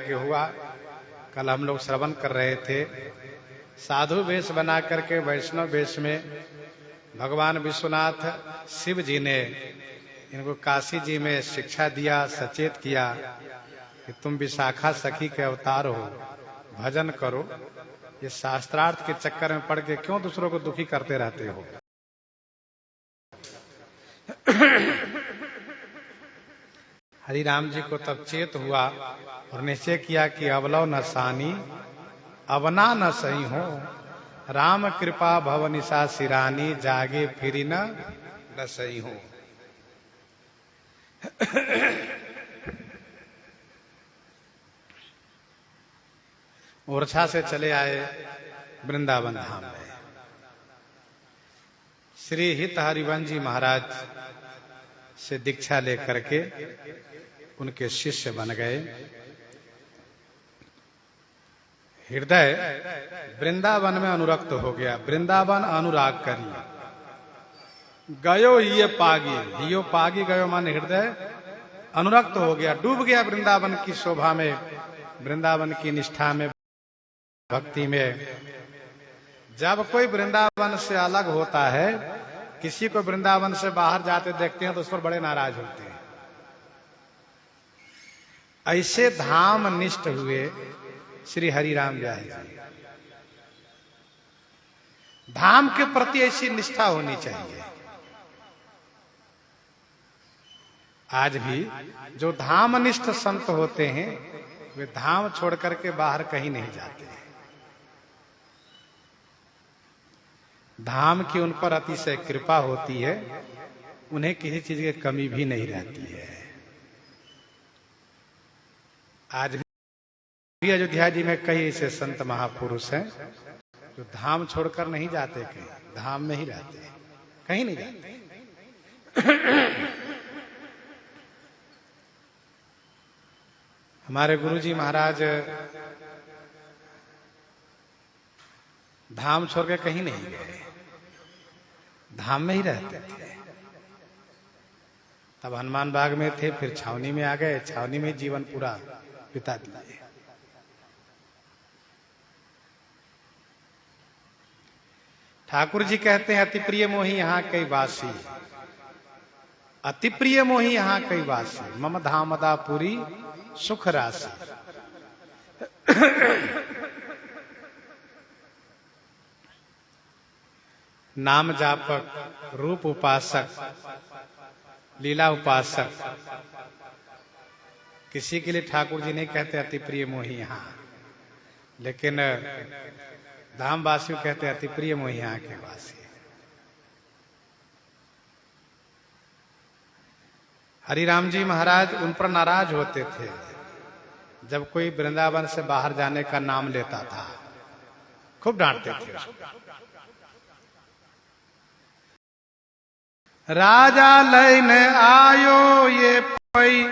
आगे हुआ। कल हम लोग श्रवण कर रहे थे, साधु वेश बना करके वैष्णव वेश में भगवान विश्वनाथ शिव जी ने इनको काशी जी में शिक्षा दिया, सचेत किया कि तुम विशाखा सखी के अवतार हो, भजन करो। ये शास्त्रार्थ के चक्कर में पड़ के क्यों दूसरों को दुखी करते रहते हो। हरि राम जी को तब चेत हुआ और निश्चय किया कि अवलव न सानी अवना न सही हो, राम कृपा भवनिशा सिरानी, जागे फिरी न सही हो। ओरछा से चले आए वृंदावन धाम में। श्री हित हरिवंश जी महाराज से दीक्षा लेकर के उनके शिष्य बन गए। हृदय वृंदावन में अनुरक्त हो गया। वृंदावन अनुराग करी गयो ये पागी, यो पागी गयो मान हृदय अनुरक्त हो गया, डूब गया वृंदावन की शोभा में, वृंदावन की निष्ठा में, भक्ति में। जब कोई वृंदावन से अलग होता है, किसी को वृंदावन से बाहर जाते देखते हैं तो उस पर बड़े नाराज होते हैं। ऐसे धाम निष्ठ हुए श्री हरिराम जी। धाम के प्रति ऐसी निष्ठा होनी चाहिए। आज भी जो धामनिष्ठ संत होते हैं वे धाम छोड़ करके बाहर कहीं नहीं जाते हैं। धाम की उन पर अतिशय कृपा होती है, उन्हें किसी चीज की कमी भी नहीं रहती है। आज भी अयोध्या जी में कई ऐसे संत महापुरुष हैं जो धाम छोड़कर नहीं जाते, कहीं धाम में ही रहते हैं, कहीं नहीं जाते। हमारे गुरुजी महाराज धाम छोड़ के कहीं नहीं गए, धाम में ही रहते थे। तब हनुमान बाग में थे, फिर छावनी में आ गए, छावनी में जीवन पूरा बिता दिए। ठाकुर जी कहते हैं अति प्रिय मोही यहाँ कई वासी, अति प्रिय मोही यहाँ कई वासी, मम धामदापुरी सुख राशि। नाम जापक, रूप उपासक, लीला उपासक, किसी के लिए ठाकुर जी नहीं कहते अति प्रिय मोही यहाँ, लेकिन धामवासियों कहते अति प्रिय मोही यहाँ के वासी। हरिराम जी महाराज उन पर नाराज होते थे जब कोई वृंदावन से बाहर जाने का नाम लेता था, खूब डांटते थे। राजा लैने आयो ये पई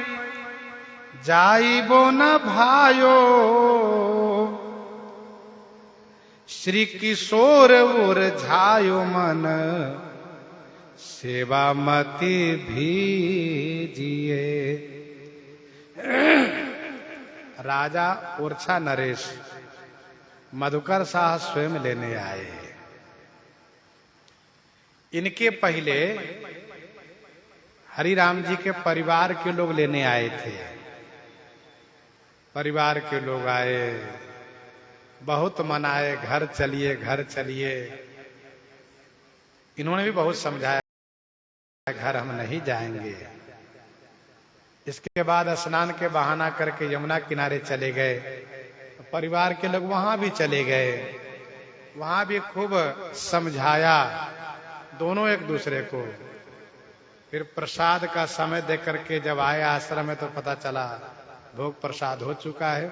जाइबो न भायो, श्री किशोर उर झायो मन सेवा मति भीजिए। राजा ओरछा नरेश मधुकर साह स्वयं लेने आए। इनके पहले हरिराम जी के परिवार के लोग लेने आए थे। परिवार के लोग आए, बहुत मनाए, घर चलिए घर चलिए। इन्होंने भी बहुत समझाया, घर हम नहीं जाएंगे। इसके बाद स्नान के बहाना करके यमुना किनारे चले गए। परिवार के लोग वहां भी चले गए, वहां भी खूब समझाया दोनों एक दूसरे को। फिर प्रसाद का समय देख करके जब आए आश्रम में तो पता चला भोग प्रसाद हो चुका है,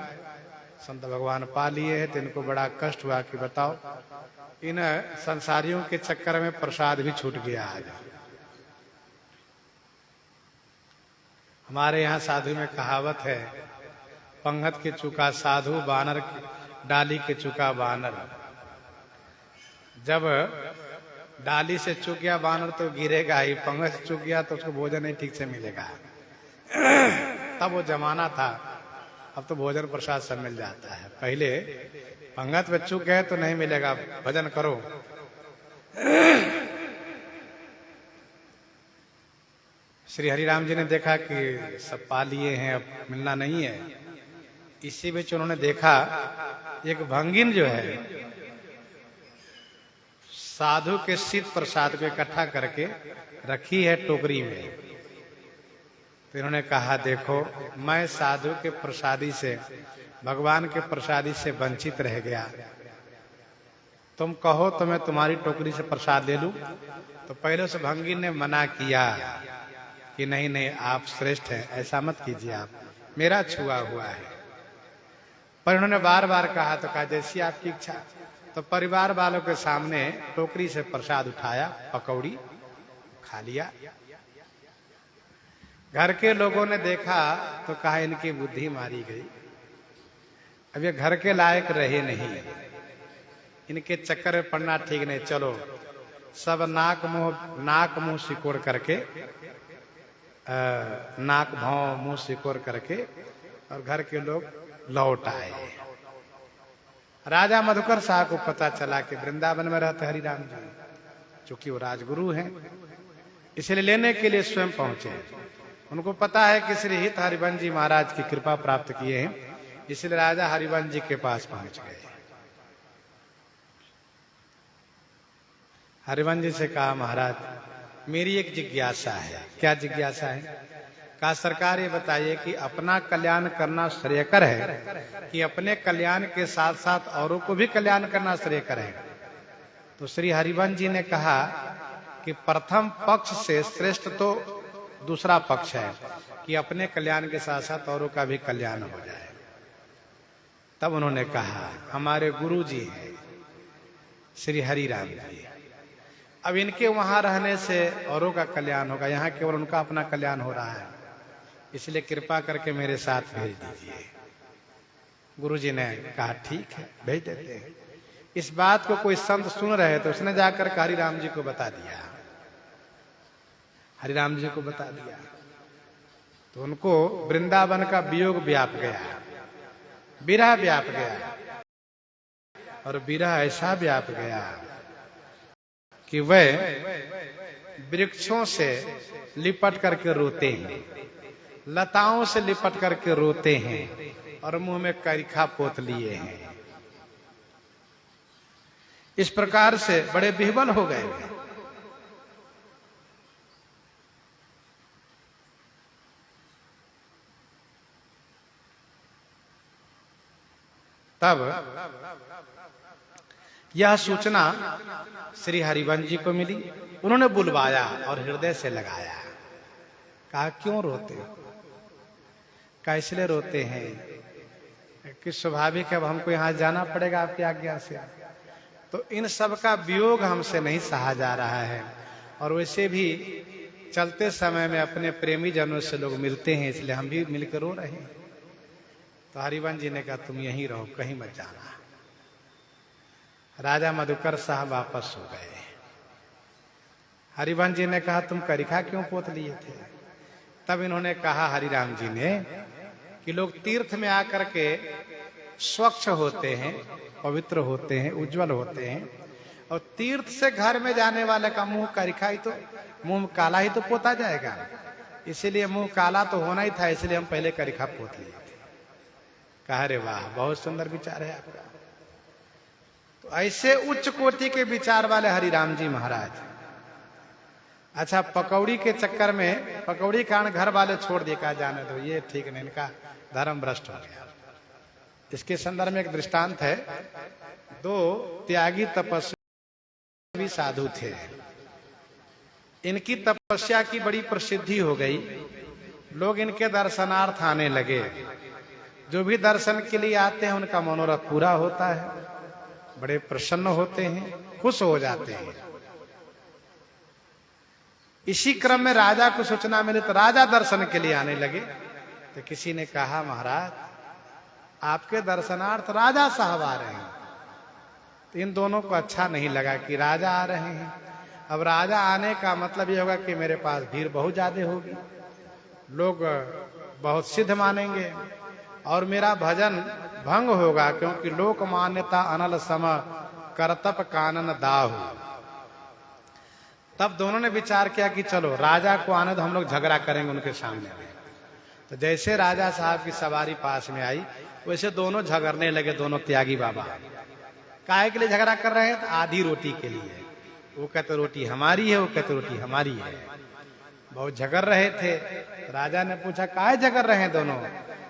संत भगवान पा लिए हैं। तो इनको बड़ा कष्ट हुआ कि बताओ, इन संसारियों के चक्कर में प्रसाद भी छूट गया आज। हमारे यहाँ साधु में कहावत है, पंगत के चुका साधु, बानर डाली के चुका बानर। जब डाली से चुक गया बानर तो गिरेगा ही, पंगत से चुक गया तो उसको भोजन नहीं ठीक से मिलेगा। तब वो जमाना था अब तो भोजन प्रसाद सब मिल जाता है। पहले पंगत में चूक गए तो नहीं मिलेगा, भजन करो। श्री हरिराम जी ने देखा कि सब पा लिए हैं, अब मिलना नहीं है। इसी बीच उन्होंने देखा एक भंगिन जो है साधु के शीत प्रसाद को इकट्ठा करके रखी है टोकरी में। तो इन्होंने कहा, देखो मैं साधु के प्रसादी से, भगवान के प्रसादी से वंचित रह गया, तुम कहो तो मैं तुम्हारी टोकरी से प्रसाद ले लूं। तो पहले से भंगिन ने मना किया कि नहीं नहीं, आप श्रेष्ठ हैं, ऐसा मत कीजिए, आप मेरा छुआ हुआ है। पर उन्होंने बार बार कहा तो कहा जैसी आपकी इच्छा। तो परिवार वालों के सामने टोकरी से प्रसाद उठाया, पकौड़ी खा लिया। घर के लोगों ने देखा तो कहा इनकी बुद्धि मारी गई, अब ये घर के लायक रहे नहीं, इनके चक्कर में पड़ना ठीक नहीं। चलो सब नाक मुंह सिकोड़ करके, नाक भाव मुंह सिकोड़ करके, और घर के लोग लौट आए। राजा मधुकर साहब को पता चला कि वृंदावन में रहते हरिराम जी, चूंकि वो राजगुरु हैं, इसलिए लेने के लिए स्वयं पहुंचे। उनको पता है कि श्री हित हरिवंश जी महाराज की कृपा प्राप्त किए हैं, इसलिए राजा हरिवंश जी के पास पहुंच गए। हरिवंश जी से कहा, महाराज मेरी एक जिज्ञासा है। क्या जिज्ञासा है? कहा, सरकार ये बताइए कि अपना कल्याण करना श्रेयकर है कि अपने कल्याण के साथ साथ औरों को भी कल्याण करना श्रेयकर है? तो श्री हरिवंश जी ने कहा कि प्रथम पक्ष से श्रेष्ठ तो दूसरा पक्ष है कि अपने कल्याण के साथ साथ औरों का भी कल्याण हो जाए। तब उन्होंने कहा, हमारे गुरु जी हैं श्री हरिराम जी, अब इनके वहां रहने से औरों का कल्याण होगा, यहाँ केवल उनका अपना कल्याण हो रहा है, इसलिए कृपा करके मेरे साथ भेज दीजिए। गुरुजी ने कहा, ठीक है भेज देते हैं। इस बात को कोई संत सुन रहे तो उसने जाकर हरिराम जी को बता दिया। हरिराम जी को बता दिया तो उनको वृंदावन का वियोग व्याप गया, विरह व्याप गया, और विरह ऐसा व्याप गया कि वह वृक्षों से लिपट करके रोते हैं, लताओं से लिपट करके रोते हैं, और मुंह में करिखा पोत लिए हैं। इस प्रकार से बड़े विह्वल हो गए। तब यह सूचना श्री हरिवंश जी को मिली। उन्होंने बुलवाया और हृदय से लगाया। कहा, क्यों रोते हो? कहा, इसलिए रोते हैं कि स्वाभाविक है, अब हमको यहाँ जाना पड़ेगा आपकी आज्ञा से, तो इन सब का वियोग हमसे नहीं सहा जा रहा है, और वैसे भी चलते समय में अपने प्रेमी जनों से लोग मिलते हैं, इसलिए हम भी मिलकर रो रहे हैं। तो हरिवंश जी ने कहा, तुम यहीं रहो, कहीं मत जाना। राजा मधुकर साहब वापस हो गए। हरिवंश जी ने कहा, तुम करिखा क्यों पोत लिए थे? तब इन्होंने कहा हरिराम जी ने कि लोग तीर्थ में आकर के स्वच्छ होते हैं, पवित्र होते हैं, उज्जवल होते हैं, और तीर्थ से घर में जाने वाले का मुंह करिखा ही तो, मुंह काला ही तो पोता जाएगा, इसीलिए मुंह काला तो होना ही था, इसलिए हम पहले करिखा पोत लिए थे। कहा, रे वाह, बहुत सुंदर विचार है आपका। तो ऐसे उच्च कोटि के विचार वाले हरिराम जी महाराज। अच्छा, पकौड़ी के चक्कर में, पकौड़ी कारण घर वाले छोड़ दिए, कहा जाने दो, ये ठीक नहीं, इनका धर्म भ्रष्ट हो गया। इसके संदर्भ में एक दृष्टांत है। दो त्यागी तपस्वी साधु थे, इनकी तपस्या की बड़ी प्रसिद्धि हो गई, लोग इनके दर्शनार्थ आने लगे। जो भी दर्शन के लिए आते हैं उनका मनोरथ पूरा होता है, बड़े प्रसन्न होते हैं, खुश हो जाते हैं। इसी क्रम में राजा को सूचना मिली तो राजा दर्शन के लिए आने लगे। तो किसी ने कहा, महाराज आपके दर्शनार्थ राजा साहब आ रहे हैं। तो इन दोनों को अच्छा नहीं लगा कि राजा आ रहे हैं, अब राजा आने का मतलब ये होगा कि मेरे पास भीड़ बहुत ज्यादा होगी, लोग बहुत सिद्ध मानेंगे, और मेरा भजन भंग होगा, क्योंकि लोक मान्यता अनल सम करतप कानन दाहु। तब दोनों ने विचार किया कि चलो राजा को आने दो, हम लोग झगड़ा करेंगे उनके सामने में। तो जैसे राजा साहब की सवारी पास में आई, वैसे दोनों झगड़ने लगे, दोनों त्यागी बाबा। काहे के लिए झगड़ा कर रहे हैं? तो आधी रोटी के लिए। वो कहते रोटी हमारी है, वो कहते रोटी हमारी है। बहुत झगड़ रहे थे। राजा ने पूछा काहे झगड़ रहे हैं दोनों?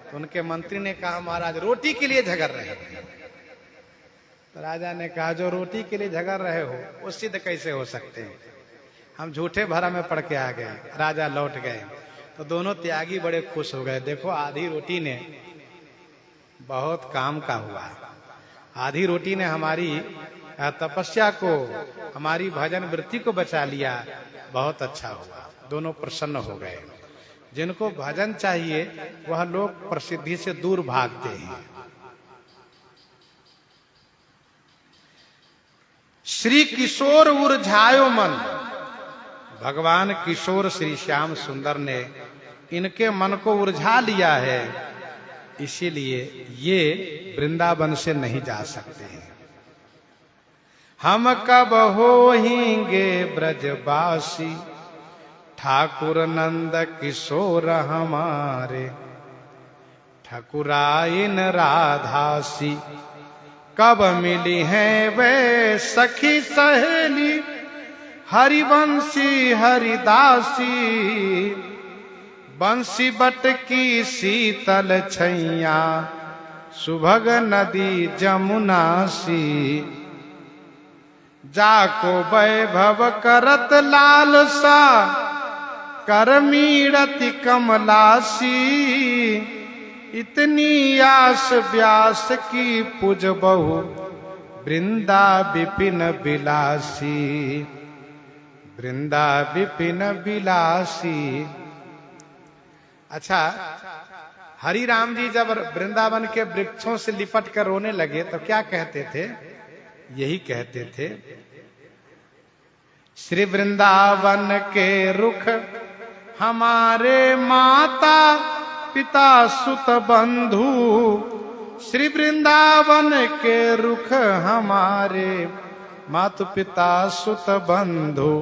तो उनके मंत्री ने कहा महाराज रोटी के लिए झगड़ रहे हैं। तो राजा ने कहा जो रोटी के लिए झगड़ रहे हो वो सिद्ध कैसे हो सकते हैं? हम झूठे भरा में पड़ के आ गए। राजा लौट गए तो दोनों त्यागी बड़े खुश हो गए। देखो आधी रोटी ने बहुत काम का हुआ। आधी रोटी ने हमारी तपस्या को, हमारी भजन वृत्ति को बचा लिया। बहुत अच्छा हुआ। दोनों प्रसन्न हो गए। जिनको भजन चाहिए वह लोग प्रसिद्धि से दूर भागते हैं। श्री किशोर उर्झायो मन, भगवान किशोर श्री श्याम सुंदर ने इनके मन को उर्झा लिया है, इसीलिए ये वृंदावन से नहीं जा सकते हैं। हम कब होएंगे ब्रजवासी, ठाकुर नंद किशोर हमारे, ठकुराइन राधासी, कब मिली हैं वे सखी सहेली, हरिवंशी हरिदासी, बंसी बट की शीतल छैया, सुभग नदी जमुना सी, जाको वैभव करत लालसा, कर मीड़ति कमलासी, इतनी आस व्यास की पुज बहु, वृंदा विपिन बिलासी, वृंदा विपिन बिलासी। अच्छा, हरि राम जी जब वृंदावन के वृक्षों से लिपट कर रोने लगे तो क्या कहते थे? यही कहते थे, श्री वृंदावन के रुख हमारे माता पिता सुत बंधु, श्री वृंदावन के रुख हमारे मातु पिता सुत बंधु,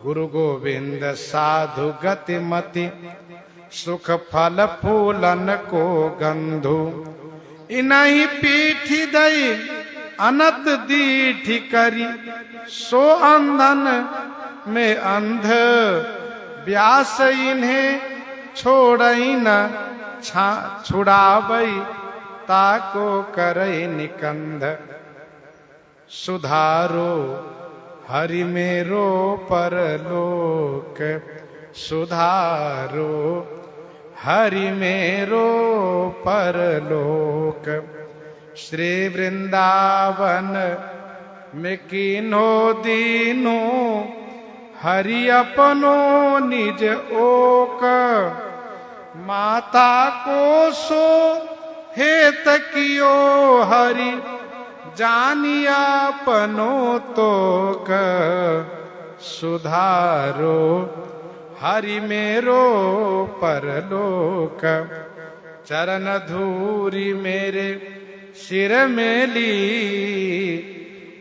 गुरु गोविंद साधु गतिमति, सुख फल फूलन को गंधु, इन्हीं पीठी दई अनत दीठी करी, सो अंधन में अंध, व्यास इन्हें छोड़ई न छुड़ावई, ताको करई निकंध, सुधारो हरि मेरो परलोक, सुधारो हरि मेरो परलोक, श्री वृंदावन में कीन्हो दीनो, हरि अपनो निज ओक, माता को सो हेत कियो हरि, जानिया अपनो तोक, सुधारो हरि मेरो परलोक, चरण धूरी मेरे सिर में ली,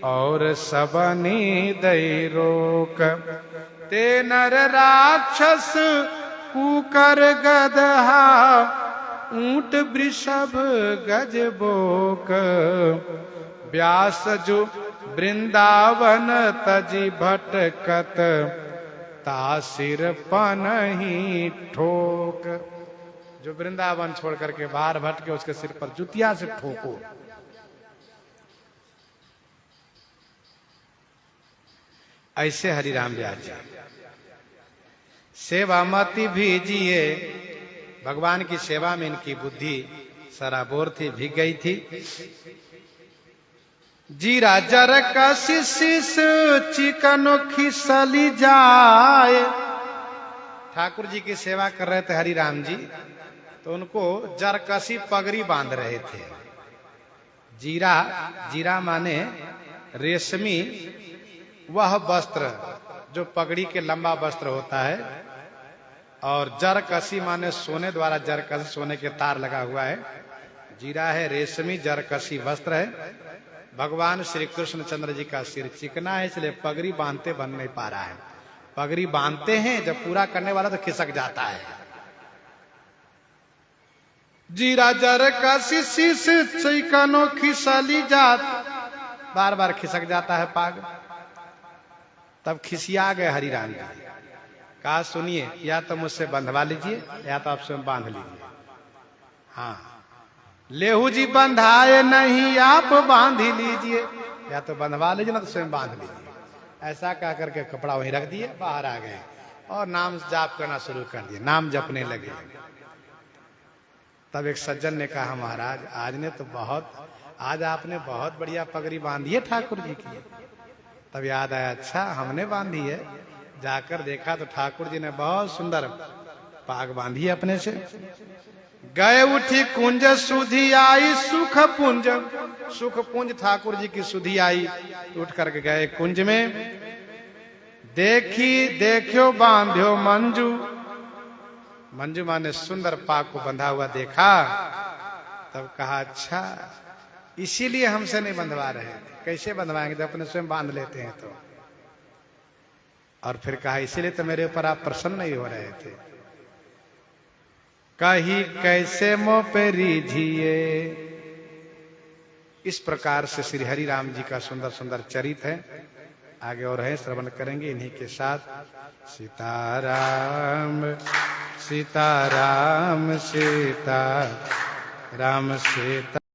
और सबनी दई रोक, ते नर राक्षस कुकर गदहा, ऊंट वृषभ गज बोक, व्यास जो वृंदावन तजी भटकत, तासिर पनही ठोक। जो वृंदावन छोड़ करके बाहर भटके उसके सिर पर जुतिया से ठोको। ऐसे हरिराम व्यास जी सेवा मति भीजिए। भगवान की सेवा में इनकी बुद्धि सराबोर थी, भीग गई थी। जीरा जर का शिशिस चिकन खिसली जाए। ठाकुर जी की सेवा कर रहे थे हरिराम जी, तो उनको जरकसी पगड़ी बांध रहे थे। जीरा, जीरा माने रेशमी वह वस्त्र जो पगड़ी के लंबा वस्त्र होता है, और जरकसी माने सोने द्वारा जरकसी, सोने के तार लगा हुआ है। जीरा है, रेशमी जरकसी वस्त्र है। भगवान श्री कृष्ण चंद्र जी का सिर चिकना है, इसलिए पगड़ी बांधते बन नहीं पा रहा है। पगड़ी बांधते हैं, जब पूरा करने वाला तो खिसक जाता है। जीरा जरकसी शीश चिकनो खिसली जात, बार बार खिसक जाता है पाग। तब खिसिया गए हरिराम जी, कहा सुनिए, या तो मुझसे बंधवा लीजिए या तो आप स्वयं बांध लीजिए। हाँ, लेहू जी बंधाए नहीं, आप बांध ही लीजिए, या तो बंधवा लीजिए ना तो स्वयं बांध लीजिए। ऐसा कह करके कपड़ा वहीं रख दिए, बाहर आ गए और नाम जाप करना शुरू कर दिए, नाम जपने लगे। तब एक सज्जन ने कहा, महाराज आज आपने बहुत बढ़िया पगड़ी बांधी है ठाकुर जी की। तब याद आया, अच्छा हमने बांधी है। जाकर देखा तो ठाकुर जी ने बहुत सुंदर पाग बांधी है अपने से। गए उठी कुंज सुधी आई सुख पुंज, सुख पुंज ठाकुर जी की सुधी आई। उठ करके गए कुंज में, देखियो बांध्यो मंजू, मंजू माने सुंदर पाग को बंधा हुआ देखा। तब कहा, अच्छा इसीलिए हमसे नहीं बंधवा रहे थे। कैसे बंधवाएंगे जब अपने स्वयं बांध लेते हैं तो। और फिर कहा, इसीलिए तो मेरे ऊपर आप प्रसन्न नहीं हो रहे थे। कही कैसे मोह पे रीझिए। इस प्रकार से श्री हरि राम जी का सुंदर सुंदर चरित है। आगे और है, श्रवण करेंगे इन्हीं के साथ। सीताराम सीताराम सीता राम सीता।